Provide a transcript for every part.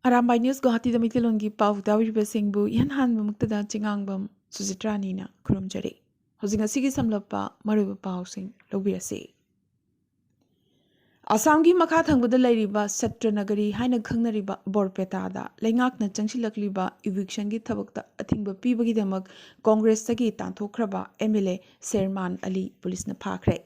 Arambai News Guwahati da Mitilongi Pau Dawiriba Singbu Yan Hanba Muktada Chingangbam Suzitrani na Kurumjari. Hosing a Sigi Samlapa Maruba Pausing Lobirasi. Asamgi Makha Thangbuda Lairiba Satra Nagari Haina Kangnariba Borpetada Lengakna Changshilakliba Eviction gi Tabakta Athingba Pibagi Damak Congress Sagi Tantokraba MLA Serman Ali Police na Pakre.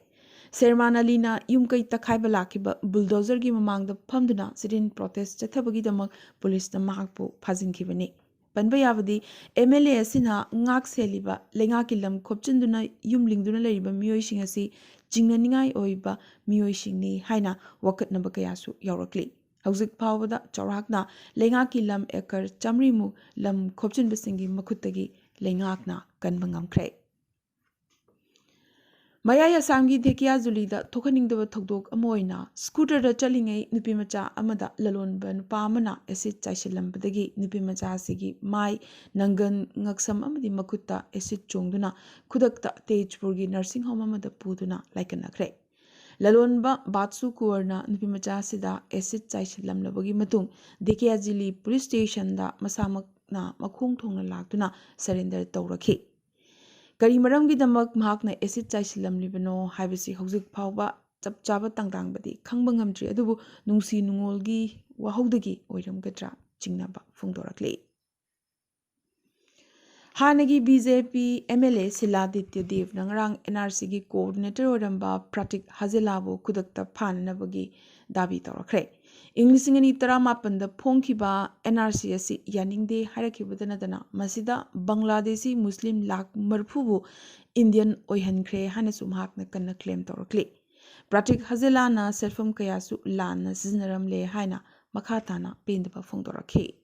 Serman Ali na Yumkai Takhaiba Lakiba Bulldozer gi Mamang the Pamduna Sirin protest Chathabagi Damak Police na Mahakpo Pazinkibani. Panbayavadi MLA Asina Ngak Seliba Lengakilam Kopchinduna Yumlingduna Lariba Mioishingasi Jingnaningai Oiba Mioishingni Haina Wakat Nabakayasu Yorakli. Hauzik Pawada Chorakna Lengakilam Ekar Chamrimu Lam Kopchin Basingi Makutagi Lengakna Kanbangam Kray. Mayaya Samgi Dekia Zulida Tokaningdava Togdok Amoina, Scooter the Chalinga Nipimacha Amada Lalon Ben Pamana, Acid Chaishilam Badagi, Nipimacha Sigi, Mai, Nangan, Ngaksam Amadi Makuta, Acid Chungduna, Kudakta, Tejpurgi, Nursing Home Amada Puduna, like an acre. Lalonba Batsu Kurna, Nipimacha Sida, Acid Chaishilam Labagi Matung, Dekia Zili Police Station da Masamak na Makung Tonga Laktuna, surrender Tauraki. Kari maramgidamak mahakna acid chaisilamlibano haibasi hauzik phawba chapchaba tangtangbadi khangba ngamdri adubu nungsi nungolgi wahaudagi oiramgadra chingnaba phungdorakle hanagi BJP MLA Siladitya Dev nangrang NRC gi coordinator oramba Pratik Hazelabo kudakta phananabagi dabi tawrakre Inglisingani Taramapanda Ponkiba NRC asi Yaningde Harakibadana Masida Bangladeshi Muslim Lak Marpubu Indian Oihankre Hanasum Hakna Kana claim Torokle. Pratik Hazelana Selfum Kayasu Lana Zinaram Le Haina Makatana Pindaba Fungdorake.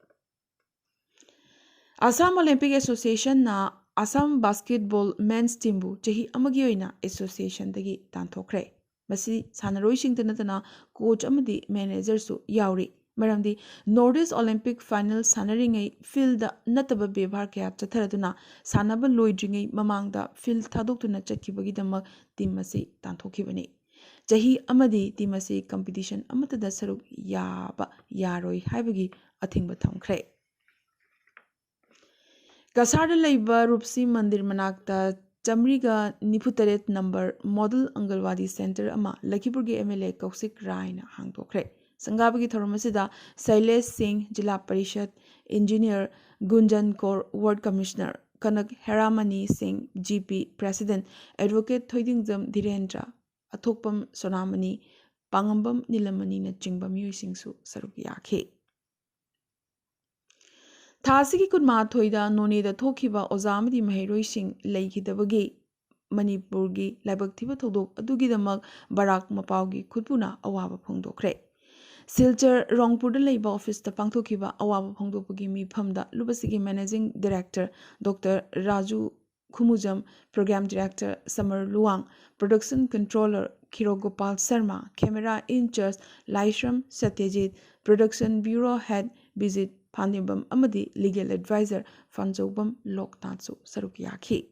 Assam Olympic Association na Assam Basketball Men's Teambu Jahi Amagioina Association Dagi Tantokre. Masi Sanaroi Natana coach amadi manager su yauri maramdi Nordic Olympic final sanaringai field da nataba bebar kya chatharaduna sanaba loidringai mamangda field thadokuna chatkibagi damak team masi tanthokibani jahi amadi team masi competition amata da saruk yaba yaroi haibagi athingba thamkhre Kasarda Laiba Rupsi Mandir Manakta Chamriga Niputaret number Model Angalwadi Center Ama Lakipurgi MLA Kausik Raina Hangtokre. Sangabagi Thoromasida Sailesh Singh Jila Parishad Engineer Gunjan Kaur Ward Commissioner Kanak Haramani Singh GP President Advocate Thoidingjam Dhirendra Athokpam Sonamani Pangambam Nilamani na Chingbam Yuisingsu Saruk Yakhe. Thasigi Kudma Thoida Noni the Tokiba Ozamadi Mahiroi Singh Lake Dabagi Manipurgi Labaktiva Todok Adugidamak Barak Mapaugi Kudpuna Awaba Pongdokre. Silcher Rongpur the Labor Office the Pangtokiba Awaba Pongdopagi Pamda Lubasigi Managing Director Dr. Raju Kumujam Program Director Samar Luang Production Controller Kirogopal Sarma Camera In Charge Laishram Satyajit Production Bureau Head Visit Pandibam Amadi Legal Advisor Fanjobam Loktatsu Sarukiyaki.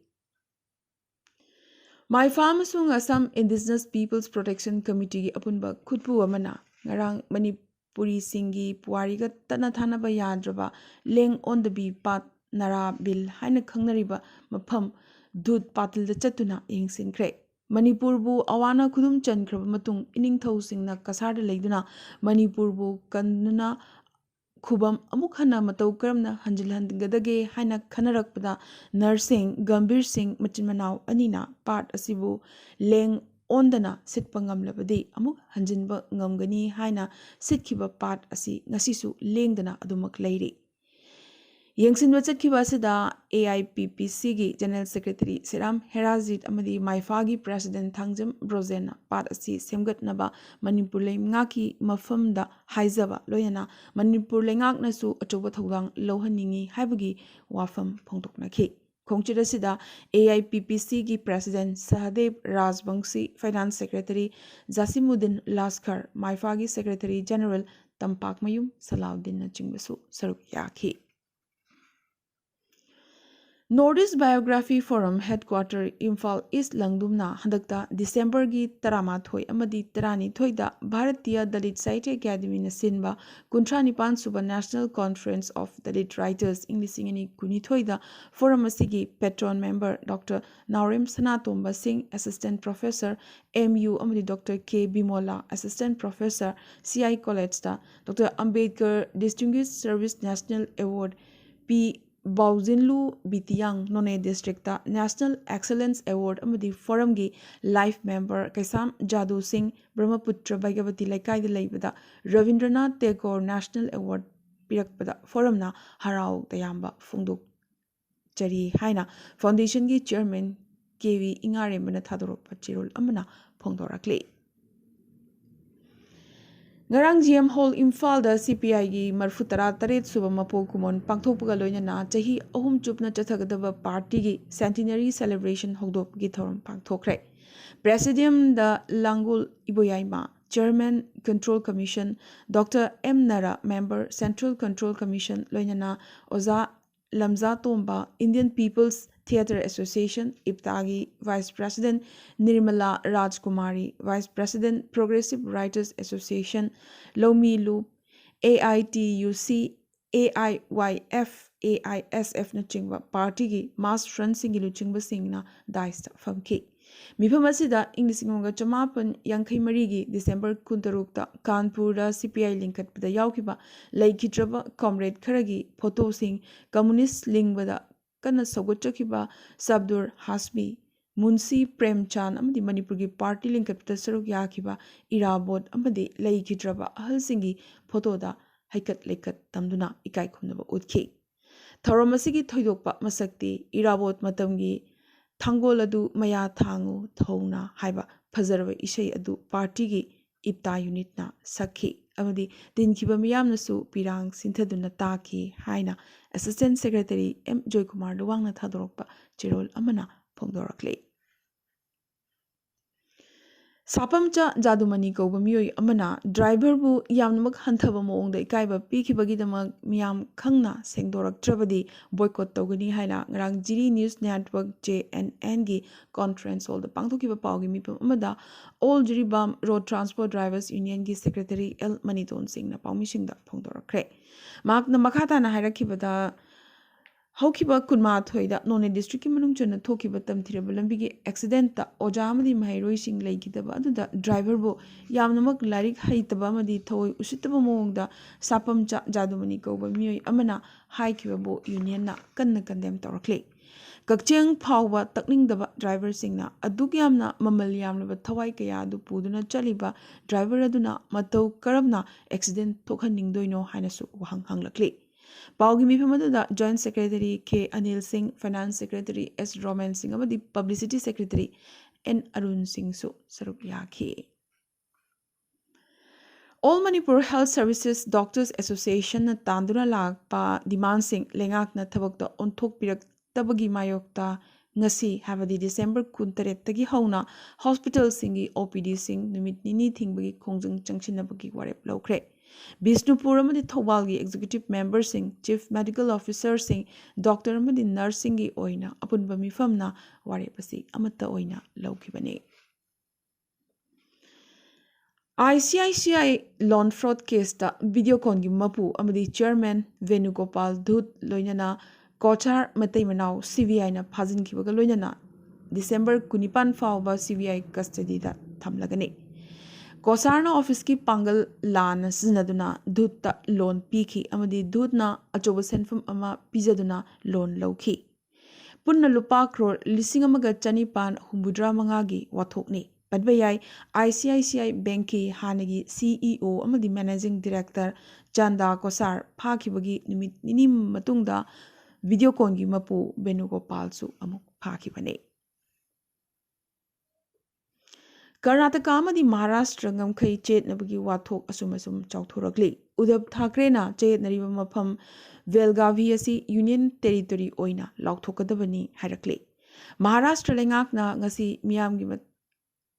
My Farmasung Assam Indigenous Peoples Protection Committee Apunba Kutpu Amana Narang Manipuri Singi Puariga Tanathana Bayadraba Leng on the Bee Pat Nara Bill Haina Kangnariba Mapam Dud Patil the Chatuna Ing Sincre. Manipurbu Awana Kudum Chankrab Matung Ining Thosing na Kasarda Laiduna Manipurbu Kanuna Kubam Amukhana Matau Karamna Hanjilhangadage Haina Kanarakpada Nursing Gambir Singh Machinmanau Anina Part Asibu Leng Ondana Sitpangam Labadi Amuk Hanjinba Ngamgani Haina Sitkiba Part Asi Nasisu Lengdana Adumak Lady. Yangsin Wachakibasida AIPPC gi General Secretary Seram Herazit Amadi Maifagi President Thangjam Brozena Part Asi Semgat Naba Manipur Ngaki Mafamda Haizaba Loyana Manipur Lengak Nasu Achoba Thogang Lohaningi Haibagi Wafam Pongtoknaki. Kongchirasida AIPPC gi President Sahadev Rajbangsi Finance Secretary Zasimuddin Laskar Maifagi Secretary General Tampak Mayum Salahuddin Chingbasu Saruk Yaki. Northeast Biography Forum Headquarter Imphal East Langdumna handakta December gi Taramathoi amadi Taranithoi da Bharatiya Dalit Sahitya Academy na sinba Kuntranipan Suba National Conference of Dalit Writers Inglisingani Kunithoi da forum asigi patron member Dr. Naurem Sanatomba Singh Assistant Professor MU amadi Dr. K Bimola Assistant Professor CI College da Dr. Ambedkar Distinguished Service National Award P Baujinlu Bitiyang None District National Excellence Award amadi forum gi life member Kaisam Jadu Singh Brahmaputra Bhaigavati Laikai de Laibada Ravindranath Tagore National Award Pirakpada forum na Harau Tayamba Fungduk Chari Haina Foundation gi Chairman KV Ingare Mana Thadorop Chirul Amana Phongdorakle Ngarang GM Hall Imphal da CPI gi Marfutara Taret Suba Mapo Kumon Pangthokpaga Loinana Chahi Ahum Chupna Chathagadaba Party gi Centenary Celebration Hogdop gi Thorum Pangthokre Presidium da Langul Iboyaima Chairman Control Commission Dr. M Nara Member Central Control Commission Loinana Oza Lamza Tomba Indian People's Theatre Association IPTAGI Vice President Nirmala Rajkumari Vice President Progressive Writers Association Lomi Lu AITUC AIYF AISF na chingba party gi mass front singi lu chingba singna daista famki Mifam asida English ngonga chamapan yankai marigi December kuntarukta Kanpura CPI linkat pada yaukiba laikitraba comrade kharagi photo sing communist lingbada kana sogochakiba Sabdur Hasbi Munsi Premchan amadi Manipur gi party linkat pada saruk yakiba Irabot amadi laikitraba ahal singi photo da haikat laikat tamduna ikai khumnaba utki Tharomasigi thoidokpa masakti Irabot matamgi Thangol adu maya thangu thona haiba phazarwa isai adu party gi ipta unit na sakhi amadi dinkiba miyam nasu pirang sinthaduna taki haina assistant secretary M Joy Kumar Luwang na thadorokpa chirol amana phongdorakle Sapamcha Jadumani Koba Miyoi Amana driver bu yamnamak hanthaba moongda ikaiba pikhibagidamak miyam khangna sengdorak trabadi boycott togani haina ngarang Jiri News Network JNN gi conference hall da pangthokiba pawgi mipam amada All Jiribam Road Transport Drivers Union gi secretary L Maniton Singh na pawmisingda phongdorakre makna makhata na hairakibada Haukiba Kunma Thoida None District Manungchana Tokiba Tamthiraba Lambigi accident ta Ojamadi Mahairoi Sing Laikitaba Aduda driver bo Yamnamak Larik Haitaba Madi Thoi Usitaba Mongda Sapamcha Jadumani Koba Miyoi Amana Haikiba bo Union na Kanna Condemn Torakle Kakcheng Pawba Takningdaba driver Singna Aduk Yamna Mamal Yamnaba Thawai Kaya Adu Puduna Chaliba driver Aduna Matau Karabna accident Tokhaningdoino Hainasu Wahang Hanglakle Paugi Mipamada Joint Secretary K. Anil Singh, Finance Secretary S. Roman Singh, the Publicity Secretary N. Arun Singh Su Sarupyaki. All Manipur Health Services Doctors Association na Tanduna Lagpa Demand Singh Lengak na Tabakta Ontok Pirak Tabagi Mayokta Ngasi Havadi December Kuntaret Tagi Hauna Hospital Singi OPD Singh Numit Nini Thingbagi Kongjang Changshinabagi Warep Lokre. Bishnupur amadi Thawalgi executive member sing chief medical officer sing doctor amadi nursing gi oina apunba mifamna warepasi amata oina laukibane ICICI loan fraud case ta videocon gi mapu amadi chairman Venugopal Dhut loinana Kochar Matai Manau CVI na phajin kibaga loinana December kunipan fawba CVI custody da thamlagane Kosarna office ki pangal lan sinaduna dhutta loan piki amadi dhutna achoba senfum ama pizaduna loan lauki punna lupa crore lising amaga chanipan humbudra mangagi wathokni padbayai ICICI bank ki hanagi CEO amadi managing director Chanda Kosar phakibagi nimit nini matungda videocon gi mapu Venugopal su amuk phakibane Karnataka amadi Maharashtra ngamkhai chetnabagi wathok asum chauthorakli Udhab Thackeray na chetnariba mafam Belgavi asi Union Territory oina lauthokadabani hairakle Maharashtra lengakna ngasi miyamgi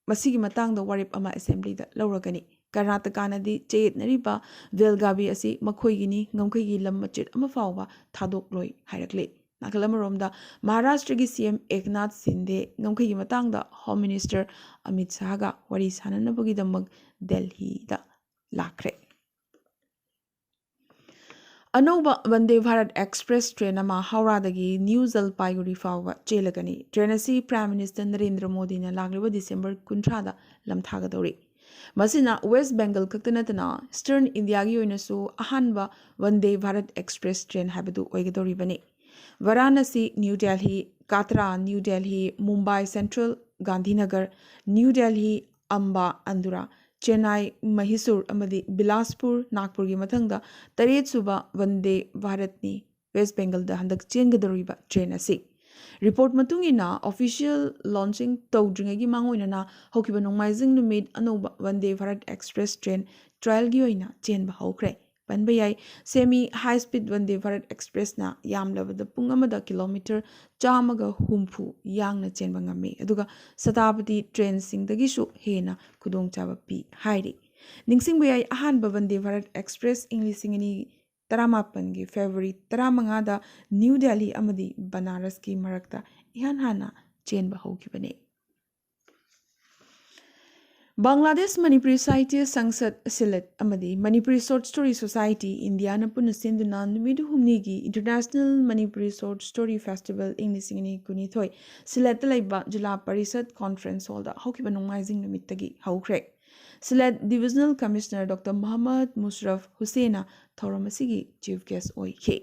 masigi matangda warip ama assembly da lauragani Karnataka nadi chetnariba Belgavi asi makhoigini ngamkhai gi lam machet ama fawba thadok loi hairakle ꯅꯥꯀꯜ ꯑꯃꯔꯣꯝꯗ ꯃꯍꯥꯔꯥꯁꯇ꯭ꯔꯒꯤ CM Eknath Shinde ꯉꯝꯈꯩꯒꯤ ꯃꯇꯥꯡꯗ home minister Amit ꯁꯥꯍꯒ ꯋꯥꯔꯤ ꯁꯥꯟꯅꯅꯕꯒꯤꯗꯃꯛ ꯗꯦꯜꯍꯤꯗ ꯂꯥꯛꯈ꯭ꯔꯦ꯫ ꯑꯅꯧꯕ ꯋꯟꯗꯦ Bharat express train ꯑꯃ ꯍꯧꯔꯥꯗꯒꯤ new ꯖꯜꯄꯥꯏꯒꯨꯔꯤ ꯐꯥꯎꯕ ꯆꯦꯜꯂꯒꯅꯤ꯫ Train ꯑꯁꯤ prime minister Narendra ꯃꯣꯗꯤꯅ ꯂꯥꯛꯂꯤꯕ ꯗꯤꯁꯦꯝꯕꯔ 30ꯗ ꯂꯝꯊꯥꯒꯗꯧꯔꯤ꯫ ꯃꯁꯤꯅ ꯋꯦꯁꯠ ꯕꯦꯡꯒꯜ ꯈꯛꯇ ꯅꯠꯇꯅ ꯏꯁꯇꯔꯟ ꯏꯟꯗꯤꯌꯥꯒꯤ ꯑꯣꯏꯅꯁꯨ ꯑꯍꯥꯟꯕ ꯋꯟꯗꯦ ꯚꯥꯔꯠ ꯑꯦꯛꯁꯄ꯭ꯔꯦꯁ ꯇ꯭ꯔꯦꯟ ꯍꯥꯏꯕꯗꯨ ꯑꯣꯏꯒꯗꯧꯔꯤꯕꯅꯤ꯫ Varanasi New Delhi, Katra New Delhi, Mumbai Central Gandhinagar, New Delhi Amb Andaura, Chennai Mysuru ꯑꯃꯗꯤ ꯕꯤꯂꯥꯁꯄꯨꯔ ꯅꯥꯒꯄꯨꯔꯒꯤ ꯃꯊꯪꯗ 8ꯁꯨꯕ ꯋꯟꯗꯦ ꯚꯥꯔꯠꯅꯤ ꯋꯦꯁꯠ ꯕꯦꯡꯒꯜꯗ ꯍꯟꯗꯛ ꯆꯦꯟꯒꯗꯧꯔꯤꯕ ꯇ꯭ꯔꯦꯟ ꯑꯁꯤ꯫ ꯔꯤꯄꯣꯔꯠ ꯃꯇꯨꯡ ꯏꯟꯅ ꯑꯣꯐꯤꯁꯤꯌꯦꯜ ꯂꯣꯟꯆꯤꯡ ꯇꯧꯗ꯭ꯔꯤꯉꯩꯒꯤ ꯃꯥꯡꯑꯣꯏꯅꯅ ꯍꯧꯈꯤꯕ ꯅꯣꯡꯃꯥꯏꯖꯤꯡ ꯅꯨꯃꯤꯠ ꯑꯅꯧꯕ ꯋꯟꯗꯦ ꯚꯥꯔꯠ ꯑꯦꯛꯁꯄ꯭ꯔꯦꯁ ꯇ꯭ꯔꯦꯟ ꯇ꯭ꯔꯥꯌꯦꯜꯒꯤ ꯑꯣꯏꯅ ꯆꯦꯟꯕ ꯍꯧꯈ꯭ꯔꯦ꯫ ꯄꯟꯕ ꯌꯥꯏ ꯁꯦꯃꯤ ꯍꯥꯏ ꯁ꯭ꯄꯤꯗ ꯋꯟꯗꯦ ꯚꯥꯔꯠ ꯑꯦꯛꯁꯄ꯭ꯔꯦꯁꯅ ꯌꯥꯝꯂꯕꯗ ꯄꯨꯡ ꯑꯃꯗ ꯀꯤꯂꯣꯃꯤꯇꯔ 160 ꯌꯥꯡꯅ ꯆꯦꯟꯕ ꯉꯝꯃꯤ, ꯑꯗꯨꯒ ꯁꯇꯥꯕꯗꯤ ꯇ꯭ꯔꯦꯟꯁꯤꯡꯗꯒꯤꯁꯨ ꯍꯦꯟꯅ ꯈꯨꯗꯣꯡꯆꯥꯕ ꯄꯤ ꯍꯥꯏꯔꯤ꯫ ꯅꯤꯡꯁꯤꯡꯕ ꯌꯥꯏ ꯑꯍꯥꯟꯕ ꯋꯟꯗꯦ ꯚꯥꯔꯠ ꯑꯦꯛꯁꯄ꯭ꯔꯦꯁ ꯏꯪ 2018ꯒꯤ ꯐꯦꯕ꯭ꯔꯨꯋꯥꯔꯤ 15ꯗ ꯅ꯭ꯌꯨ ꯗꯦꯜꯍꯤ ꯑꯃꯗꯤ ꯕꯅꯥꯔꯁꯀꯤ ꯃꯔꯛꯇ ꯏꯍꯥꯟ ꯍꯥꯟꯅ ꯆꯦꯟꯕ ꯍꯧꯈꯤꯕꯅꯤ꯫ ꯕꯪꯒ꯭ꯂꯥꯗꯦꯁ ꯃꯅꯤꯄꯨꯔꯤ ꯁꯥꯍꯤꯇ꯭ꯌ ꯁꯪꯁꯠ ꯁꯤꯂꯦꯠ ꯑꯃꯗꯤ ꯃꯅꯤꯄꯨꯔꯤ ꯁꯣꯔꯠ ꯁ꯭ꯇꯣꯔꯤ ꯁꯣꯁꯥꯏꯇꯤ ꯏꯟꯗꯤꯌꯥꯅ ꯄꯨꯟꯅ ꯁꯤꯟꯗꯨꯅ ꯅꯨꯃꯤꯠ ꯍꯨꯝꯅꯤꯒꯤ international Manipuri short story festival ꯏꯪ 2022 ꯁꯤꯂꯦꯠꯇ ꯂꯩꯕ ꯖꯤꯂꯥ ꯄꯔꯤꯁꯗ ꯀꯣꯟꯐꯔꯦꯟꯁ ꯍꯣꯜꯗ ꯍꯧꯈꯤꯕ ꯅꯣꯡꯃꯥꯏꯖꯤꯡ ꯅꯨꯃꯤꯠꯇꯒꯤ ꯍꯧꯈ꯭ꯔꯦ꯫ ꯁꯤꯂꯦꯠ ꯗꯤꯚꯤꯖꯅꯦꯜ ꯀꯃꯤꯁꯅꯔ ꯗꯣꯛꯇꯔ ꯃꯣꯍꯝꯃꯗ ꯃꯨꯁꯔꯐ ꯍꯨꯁꯦꯅ ꯊꯧꯔꯝ ꯑꯁꯤꯒꯤ ꯆꯤꯐ ꯒꯦꯁꯠ ꯑꯣꯏꯈꯤ꯫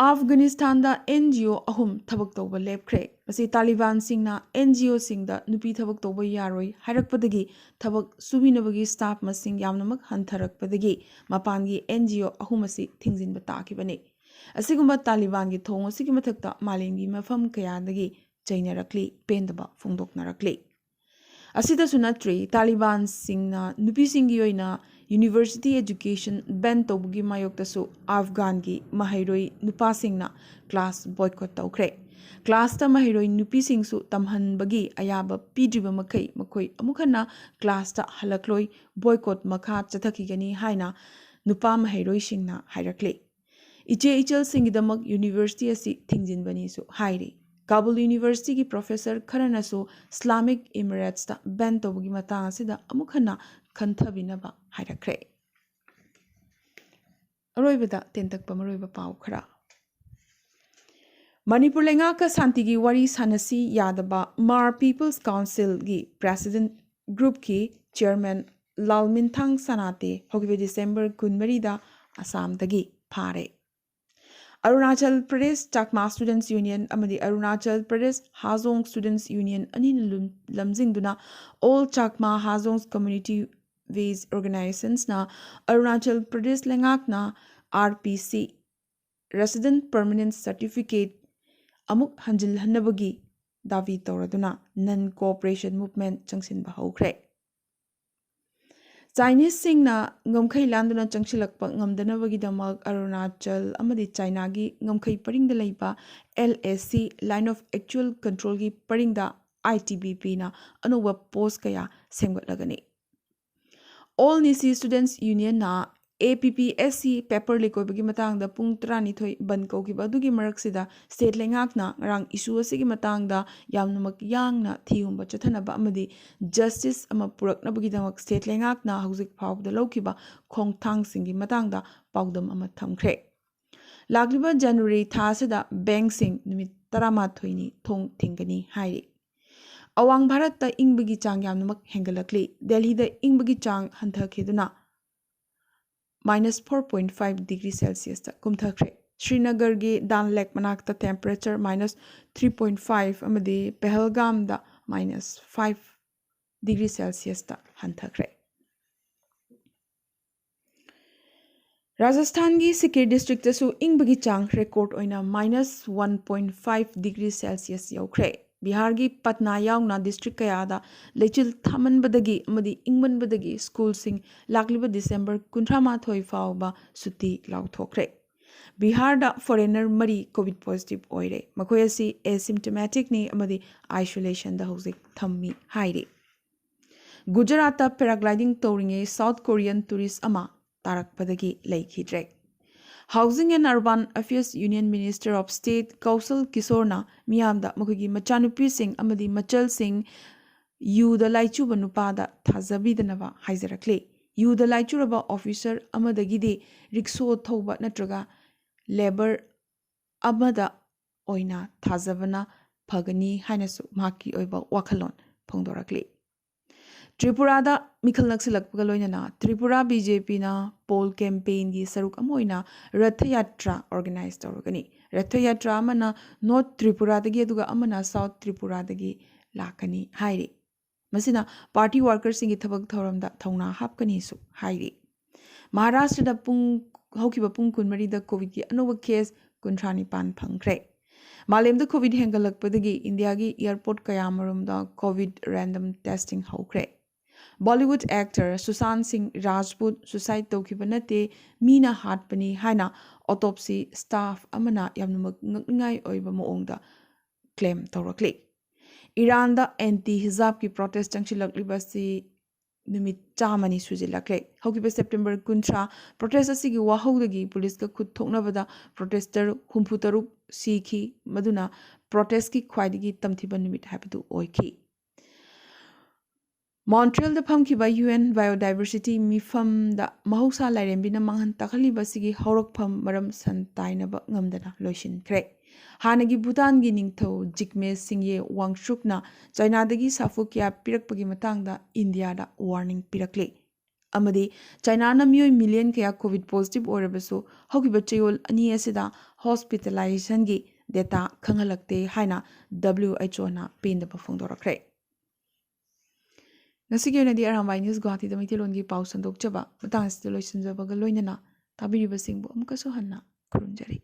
ꯑꯐꯒꯥꯅꯤꯁꯇꯥꯟꯗ NGO 3 ꯊꯕꯛ ꯇꯧꯕ ꯂꯦꯞꯈ꯭ꯔꯦ꯫ ꯃꯁꯤ ꯇꯥꯂꯤꯕꯥꯟꯁꯤꯡꯅ NGOꯁꯤꯡꯗ ꯅꯨꯄꯤ ꯊꯕꯛ ꯇꯧꯕ ꯌꯥꯔꯣꯏ ꯍꯥꯏꯔꯛꯄꯗꯒꯤ ꯊꯕꯛ ꯁꯨꯕꯤꯅꯕꯒꯤ ꯁ꯭ꯇꯥꯐ ꯃꯁꯤꯡ ꯌꯥꯝꯅꯃꯛ ꯍꯟꯊꯔꯛꯄꯗꯒꯤ ꯃꯄꯥꯟꯒꯤ NGO 3 ꯑꯁꯤ ꯊꯤꯡꯖꯤꯟꯕ ꯇꯥꯈꯤꯕꯅꯤ꯫ ꯑꯁꯤꯒꯨꯝꯕ ꯇꯥꯂꯤꯕꯥꯟꯒꯤ ꯊꯧꯑꯣꯡ ꯑꯁꯤꯒꯤ ꯃꯊꯛꯇ ꯃꯥꯂꯦꯝꯒꯤ ꯃꯐꯝ ꯀꯌꯥꯗꯒꯤ ꯆꯩꯅꯔꯛꯂꯤ, ꯄꯦꯟꯗꯕ ꯐꯣꯡꯗꯣꯛꯅꯔꯛꯂꯤ꯫ ꯑꯁꯤꯗꯁꯨ ꯅꯠꯇ꯭ꯔꯤ, ꯇꯥꯂꯤꯕꯥꯟꯁꯤꯡꯅ ꯅꯨꯄꯤꯁꯤꯡꯒꯤ ꯑꯣꯏꯅ ꯌꯨꯅꯤꯚꯔꯁꯤꯇꯤ ꯑꯦꯖꯨꯀꯦꯁꯟ ꯕꯦꯟ ꯇꯧꯕꯒꯤ ꯃꯥꯌꯣꯛꯇꯁꯨ ꯑꯐꯒꯥꯟꯒꯤ ꯃꯍꯩꯔꯣꯏ ꯅꯨꯄꯥꯁꯤꯡꯅ ꯀ꯭ꯂꯥꯁ ꯕꯣꯏꯀꯣꯠ ꯇꯧꯈ꯭ꯔꯦ꯫ ꯀ꯭ꯂꯥꯁꯇ ꯃꯍꯩꯔꯣꯏ ꯅꯨꯄꯤꯁꯤꯡꯁꯨ ꯇꯝꯍꯟꯕꯒꯤ ꯑꯌꯥꯕ ꯄꯤꯗ꯭ꯔꯤꯕ ꯃꯈꯩ ꯃꯈꯣꯏ ꯑꯃꯨꯛ ꯍꯟꯅ ꯀ꯭ꯂꯥꯁꯇ ꯍꯜꯂꯛꯂꯣꯏ, ꯕꯣꯏꯀꯣꯠ ꯃꯈꯥ ꯆꯠꯊꯈꯤꯒꯅꯤ ꯍꯥꯏꯅ ꯅꯨꯄꯥ ꯃꯍꯩꯔꯣꯏꯁꯤꯡꯅ ꯍꯥꯏꯔꯛꯂꯤ꯫ ꯏꯆꯦ ꯏꯆꯜꯁꯤꯡꯒꯤꯗꯃꯛ ꯌꯨꯅꯤꯚꯔꯁꯤꯇꯤ ꯑꯁꯤ ꯊꯤꯡꯖꯤꯟꯕꯅꯤꯁꯨ ꯍꯥꯏꯔꯤ꯫ ꯀꯥꯕꯨꯜ ꯌꯨꯅꯤꯚꯔꯁꯤꯇꯤꯒꯤ ꯄ꯭ꯔꯣꯐꯦꯁꯔ ꯈꯔꯅꯁꯨ ꯏꯁꯂꯥꯃꯤꯛ ꯏꯃꯤꯔꯦꯠꯁꯇ ꯕꯦꯟ ꯇꯧꯕꯒꯤ ꯃꯇꯥꯡ ꯑꯁꯤꯗ ꯑꯃꯨꯛ ꯍꯟꯅ ꯈꯟꯊꯕꯤꯅꯕ ꯍꯥꯏꯔꯛꯈ꯭ꯔꯦ꯫ ꯑꯔꯣꯏꯕꯗ ꯇꯦꯟꯇꯛꯄ ꯃꯔꯨꯑꯣꯏꯕ ꯄꯥꯎ ꯈꯔ꯫ ꯃꯅꯤꯄꯨꯔ ꯂꯩꯉꯥꯛꯀ ꯁꯥꯟꯇꯤꯒꯤ ꯋꯥꯔꯤ ꯁꯥꯅꯁꯤ ꯌꯥꯗꯕ ꯃꯥꯔ ꯄꯤꯄꯜꯁ ꯀꯥꯎꯟꯁꯤꯜꯒꯤ ꯄ꯭ꯔꯦꯁꯤꯗꯦꯟꯠ ꯒ꯭ꯔꯨꯞꯀꯤ ꯆꯤꯌꯔꯃꯦꯟ ꯂꯥꯜꯃꯤꯟꯊꯥꯡ ꯁꯅꯥꯇꯦ ꯍꯧꯈꯤꯕ ꯗꯤꯁꯦꯝꯕꯔ 24ꯗ ꯑꯁꯥꯝꯗꯒꯤ ꯐꯥꯔꯦ꯫ ꯑꯔꯨꯅꯥꯆꯜ ꯄ꯭ꯔꯗꯦꯁ ꯆꯥꯛꯃꯥ ꯁ꯭ꯇꯨꯗꯦꯟꯠꯁ ꯌꯨꯅꯤꯌꯟ ꯑꯃꯗꯤ ꯑꯔꯨꯅꯥꯆꯜ ꯄ꯭ꯔꯗꯦꯁ ꯍꯥꯖꯣꯡ ꯁ꯭ꯇꯨꯗꯦꯟꯠꯁ ꯌꯨꯅꯤꯌꯟ ꯑꯅꯤꯅ ꯂꯝꯖꯤꯡꯗꯨꯅ all Chakma Hajong community based ꯑꯣꯔꯒꯅꯥꯏꯖꯦꯁꯟꯁꯅ ꯑꯔꯨꯅꯥꯆꯜ ꯄ꯭ꯔꯗꯦꯁ ꯂꯩꯉꯥꯛꯅ RPC ꯔꯦꯁꯤꯗꯦꯟꯠ ꯄꯔꯃꯦꯅꯦꯟꯠ ꯁꯔꯇꯤꯐꯤꯀꯦꯠ ꯑꯃꯨꯛ ꯍꯟꯖꯤꯜꯍꯟꯅꯕꯒꯤ ꯗꯥꯕꯤ ꯇꯧꯔꯗꯨꯅ ꯅꯟ ꯀꯣꯑꯣꯄꯔꯦꯁꯟ ꯃꯨꯚꯃꯦꯟꯠ ꯆꯪꯁꯤꯟꯕ ꯍꯧꯈ꯭ꯔꯦ꯫ ꯆꯥꯏꯅꯤꯖꯁꯤꯡꯅ ꯉꯝꯈꯩ ꯂꯥꯟꯗꯨꯅ ꯆꯪꯁꯤꯜꯂꯛꯄ ꯉꯝꯗꯅꯕꯒꯤꯗꯃꯛ ꯑꯔꯨꯅꯥꯆꯜ ꯑꯃꯗꯤ ꯆꯥꯏꯅꯥꯒꯤ ꯉꯝꯈꯩ ꯄꯔꯤꯡꯗ ꯂꯩꯕ LAC ꯂꯥꯏꯟ ꯑꯣꯐ ꯑꯦꯛꯆꯨꯑꯦꯜ ꯀꯟꯇ꯭ꯔꯣꯜꯒꯤ ꯄꯔꯤꯡꯗ ITBPꯅ ꯑꯅꯧꯕ ꯄꯣꯁꯠ ꯀꯌꯥ ꯁꯦꯝꯒꯠꯂꯒꯅꯤ꯫ ꯑꯣꯜ ꯅꯤꯁꯤ ꯁ꯭ꯇꯨꯗꯦꯟꯠꯁ ꯌꯨꯅꯤꯌꯟꯅ APPSC ꯄꯦꯄꯔ ꯂꯤꯛ ꯑꯣꯏꯕꯒꯤ ꯃꯇꯥꯡꯗ ꯄꯨꯡ 12 ꯕꯟ ꯀꯧꯈꯤꯕ ꯑꯗꯨꯒꯤ ꯃꯔꯛꯁꯤꯗ ꯁ꯭ꯇꯦꯠ ꯂꯩꯉꯥꯛꯅ ꯉꯔꯥꯡ ꯏꯁꯨ ꯑꯁꯤꯒꯤ ꯃꯇꯥꯡꯗ ꯌꯥꯝꯅꯃꯛ ꯌꯥꯡꯅ ꯊꯤꯍꯨꯝꯕ ꯆꯠꯊꯅꯕ ꯑꯃꯗꯤ ꯖꯁꯇꯤꯁ ꯑꯃ ꯄꯨꯔꯛꯅꯕꯒꯤꯗꯃꯛ ꯁ꯭ꯇꯦꯠ ꯂꯩꯉꯥꯛꯅ ꯍꯧꯖꯤꯛ ꯐꯥꯎꯕꯗ ꯂꯧꯈꯤꯕ ꯈꯣꯡꯊꯥꯡꯁꯤꯡꯒꯤ ꯃꯇꯥꯡꯗ ꯄꯥꯎꯗꯝ ꯑꯃ ꯊꯝꯈ꯭ꯔꯦ꯫ ꯂꯥꯛꯂꯤꯕ ꯖꯅꯋꯥꯔꯤ ꯊꯥ ꯑꯁꯤꯗ ꯕꯦꯡꯛꯁꯤꯡ ꯅꯨꯃꯤꯠ 15ꯅꯤ ꯊꯣꯡ ꯊꯤꯡꯒꯅꯤ ꯍꯥꯏꯔꯤ꯫ ꯑꯋꯥꯡ ꯚꯥꯔꯠꯇ ꯏꯪꯕꯒꯤ ꯆꯥꯡ ꯌꯥꯝꯅꯃꯛ ꯍꯦꯟꯒꯠꯂꯛꯂꯤ꯫ ꯗꯦꯜꯍꯤꯗ ꯏꯪꯕꯒꯤ ꯆꯥꯡ ꯍꯟꯊꯈꯤꯗꯨꯅ -4.5 ꯗꯤꯒ꯭ꯔꯤ ꯁꯦꯜꯁꯤꯌꯁꯇ ꯀꯨꯝꯊꯈ꯭ꯔꯦ꯫ ಶ್ರೀನಗರ್ಗೆ ದಾಲ್ ಲೇಕ್ ಮನಾಕ್ತ ಟೆಂಪರೇಚರ್ -3.5 ಅಮದಿ ಪೆಹಲ್ಗಾಮ್ದ -5 ಡಿಗ್ರಿ ಸೆಲ್ಸಿಯಸ್ತ ಹಂತಖರೆ. ರಾಜಸ್ಥಾನ್ಗೆ ಸಿಕಿರ್ ಡಿಸ್ಟ್ರಿಕ್ಟಸು ಇಂಗ್ಬಗಿ ಚಾಂಗ್ ರೆಕಾರ್ಡ್ ಒಯ್ನ -1.5 ಡಿಗ್ರಿ ಸೆಲ್ಸಿಯಸ್ ಯೌಖ್ರೆ. ಬಿಹಾರ್ಗೆ ಪಟ್ನಾ ಯಾವ್ನ ಡಿಸ್ಟ್ರಿಕ್ಟ್ ಕಯಾದ ಲೆಚಿಲ್ ಥಾಮನ್ಬದಗಿ ಅಮದಿ ಇಂಗ್ಮನ್ಬದಗಿ ಸ್ಕೂಲ್ಸಿಂಗ್ ಲಾಕ್ಲಿಬ ಡಿಸೆಂಬರ್ 18 ಫಾವ್ಬ ಸುತ್ತಿ ಲಾವ್ಥೋಖ್ರೆ. ಬಿಹಾರ್ದ ಫಾರಿನರ್ ಮರಿ ಕೋವಿಡ್ ಪಾಸಿಟಿವ್ ಒಯ್ರೆ. ಮಖೋಯ್ ಅಸಿ ಎಸಿಮ್ಟಮ್ಯಾಟಿಕ್ನಿ ಅಮದಿ ಐಸೋಲೇಷನ್ದ ಹೌಜಿಕ್ ಥಮ್ಮಿ ಹಾಯ್ರಿ. ಗುಜರಾತ್ದ ಪ್ಯಾರಾಗ್ಲೈಡಿಂಗ್ ತೌರಿಂಗೇ ಸೌತ್ ಕೊರಿಯನ್ ಟೂರಿಸ್ಟ್ ಅಮ ತಾರಕ್ಪದಗಿ ಲೈಖಿಡ್ರೆ. Housing and Urban Affairs Union Minister of State Kausal Kisorna miyamda makhoi machanupi sing amadi machal sing yuda laichuba nupada thazabidanaba haizarakle. Yuda laichuraba officer amadagidi rikso thoba natraga labor amada oina thazabana phagani hainasu maki oiba wakhalon phongdorakle. Tripurada Mikhal Naksilakpaga loinana Tripura BJP na poll campaign gi saruk amoina Ratha Yatra organize torgani. Ratha Yatra amana North Tripura dagi aduga amana South Tripura dagi lakani hairi. Masina party workers singi thabak thoramda thongna hapkani su hairi. Maharashtra da haukiba pung kunmari da COVID gi anoba case kuntrani pan phangkre. Malem da COVID hengalakpadagi India gi airport kayamarum da COVID random testing haukre. Bollywood actor Sushant Singh Rajput suicide taukiba nate mina hatpani haina autopsy staff amana yamnamak ngakngai oiba moongda claim taurakle. Iran da anti-hijab ki protest changchilakliba si numit chamani sujilakle. Haukiba September kuntra protest asigi wahaudagi police ka khud thoknabada protester humputaruk sikhi maduna protest ki khwaidigi tamthiba numit habdu oiki. Montreal da phamkiba UN Biodiversity Mifam da mahausa lairembina manghan takhaliba sigi haurakpham maram santainaba ngamdana loishinkhre. Hanagi Bhutan gi ningtho Jigme Singye Wangchukna China dagi safukya pirakpagi matangda India da warning pirakle. Amadi China na miyoi million kaya COVID positive orabaso haukiba chayol ani asida hospitalization gi data khangalakte haina WHO na pendaba phongdorakre. Ngasigi oinadi Arambai News Guwahati da Maitilongi pau sandokjaba matang asida loisinjabaga loinana tabiribasingbu amukaso hanna khurumjari.